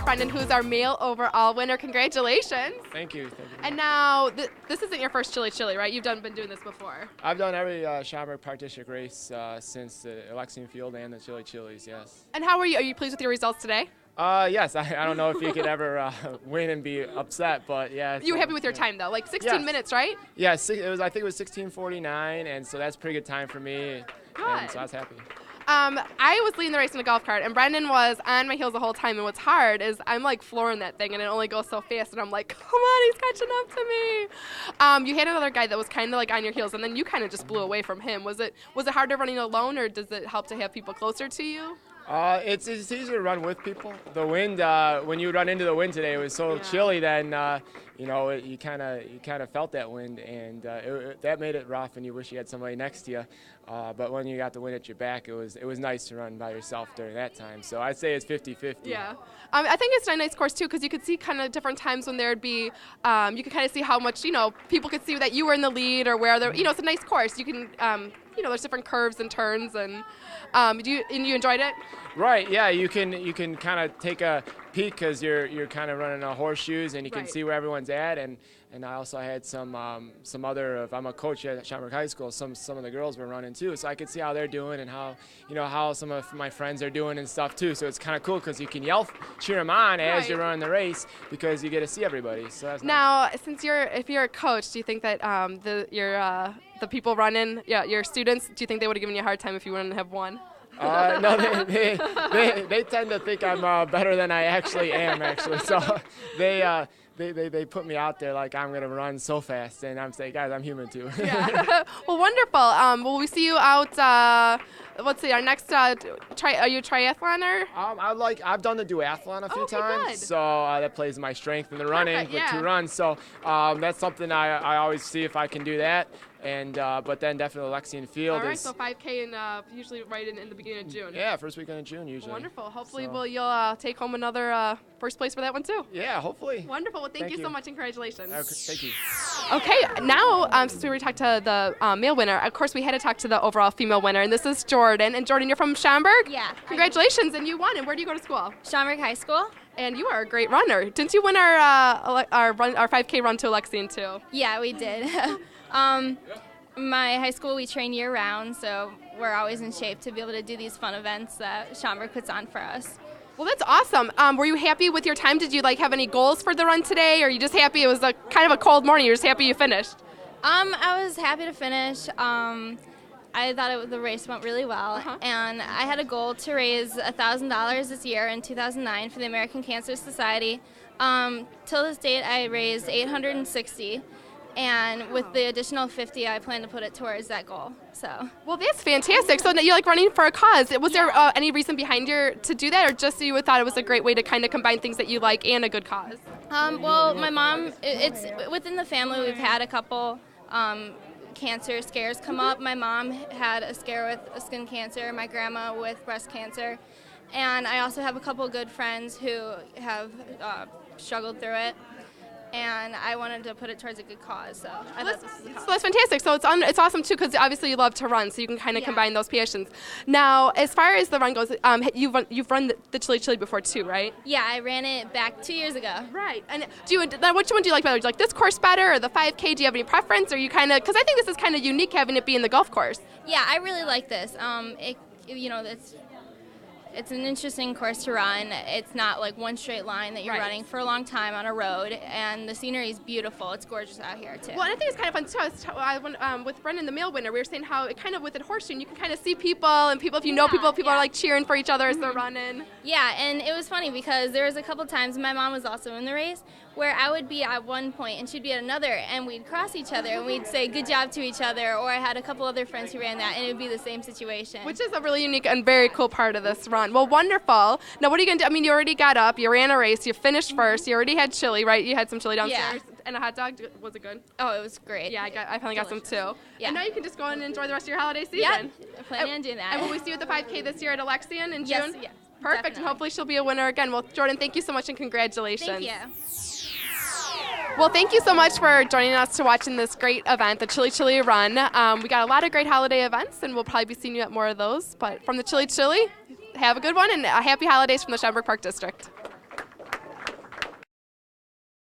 Brendan, who's our male overall winner. Congratulations. Thank you. Thank you. And now, this isn't your first Chili, right? You've been doing this before. I've done every Schaumburg Park District race since the Alexian Field and the Chili's, yes. And how are you? Are you pleased with your results today? Yes. I don't know if you could ever win and be upset, but yeah. You were happy with your time, though? Like 16 minutes, right? Yeah, I think it was 16:49, and so that's a pretty good time for me. Good. And so I was happy. I was leading the race in a golf cart, and Brendan was on my heels the whole time. And what's hard is I'm like flooring that thing, and it only goes so fast. And I'm like, come on, he's catching up to me. You had another guy that was kind of like on your heels, and then you kind of just blew away from him. Was it harder running alone, or does it help to have people closer to you? It's easier to run with people. The wind, when you run into the wind today, it was so chilly. Then you kind of felt that wind, and that made it rough. And you wish you had somebody next to you. But when you got the wind at your back, it was nice to run by yourself during that time. So I'd say it's 50-50. Yeah, I think it's a nice course too, because you could see kind of different times when there'd be, you could kind of see how much people could see that you were in the lead or where they're. It's a nice course. You can. There's different curves and turns, and you enjoyed it? Right. Yeah. You can kind of take a peek because you're kind of running horseshoes, and you can see where everyone's at. And I also had some other. If I'm a coach at Schaumburg High School, some of the girls were running too, so I could see how they're doing and how some of my friends are doing and stuff too. So it's kind of cool because you can cheer them on as you're running the race because you get to see everybody. So that's now, nice. If you're a coach, do you think that the people running, your students, do you think they would have given you a hard time if you wouldn't have won? No, they tend to think I'm better than I actually am. So they put me out there like I'm gonna run so fast, and I'm saying, guys, I'm human too. Yeah. Well, wonderful. Will we see you out? Let's see. Our next are you a triathloner? I've done the duathlon a few times, good. so that plays my strength in the running with 2 runs. So that's something I always see if I can do that. And but then definitely Alexian Field. All right, so 5K and usually right in the beginning of June. Yeah, first weekend of June usually. Wonderful. Hopefully, you'll take home another first place for that one too. Yeah, hopefully. Wonderful. Well, thank you so much, and congratulations. Okay, thank you. Okay, now since we already talked to the male winner, of course we had to talk to the overall female winner, and this is Jordan. And Jordan, you're from Schaumburg? Yeah. Congratulations, and you won. And where do you go to school? Schaumburg High School. And you are a great runner. Didn't you win our 5K run to Alexian too? Yeah, we did. My high school, we train year-round, so we're always in shape to be able to do these fun events that Schaumburg puts on for us. Well, that's awesome. Were you happy with your time? Did you have any goals for the run today, or are you just happy it was kind of a cold morning? You're just happy you finished? I was happy to finish. I thought the race went really well, and I had a goal to raise $1,000 this year in 2009 for the American Cancer Society. Till this date, I raised $860. And with the additional 50, I plan to put it towards that goal. So. Well, that's fantastic. So you like running for a cause. Was there any reason behind to do that, or just you thought it was a great way to kind of combine things that you like and a good cause? Well, my mom, it's within the family. We've had a couple cancer scares come up. My mom had a scare with skin cancer. My grandma with breast cancer, and I also have a couple good friends who have struggled through it. And I wanted to put it towards a good cause, so I thought this was a cause. So that's fantastic. So it's awesome too, because obviously you love to run, so you can kind of combine those passions. Now, as far as the run goes, you've run the Chili before too, right? Yeah, I ran it back 2 years ago. Right. And which one do you like better? Do you like this course better, or the 5K? Do you have any preference? Or you kind of, because I think this is kind of unique having it be in the golf course. Yeah, I really like this. It's an interesting course to run. It's not like one straight line that you're running for a long time on a road, and the scenery is beautiful. It's gorgeous out here too. Well, and I think it's kind of fun too. With Brendan, the male winner, we were saying how it kind of with a horseshoe, you can kind of see people, and people, if you know people are like cheering for each other as they're running. Yeah, and it was funny because there was a couple times my mom was also in the race where I would be at one point and she'd be at another, and we'd cross each other and we'd say good job to each other, or I had a couple other friends who ran that, and it would be the same situation. Which is a really unique and very cool part of this run. Well, wonderful. Now, what are you going to do? I mean, you already got up, you ran a race, you finished first, you already had chili, right? You had some chili downstairs and a hot dog. Was it good? Oh, it was great. Yeah, I finally got some too. Yeah. And now you can just go and enjoy the rest of your holiday season. Yeah, planning on doing that. And will we see you at the 5K this year at Alexian in June? Yes. Perfect, and Definitely. hopefully she'll be a winner again. Well, Jordan, thank you so much and congratulations. Thank you. Well, thank you so much for joining us to watching this great event, the Chili Chili Run. We got a lot of great holiday events, and we'll probably be seeing you at more of those. But from the Chili Chili, have a good one, and happy holidays from the Schaumburg Park District.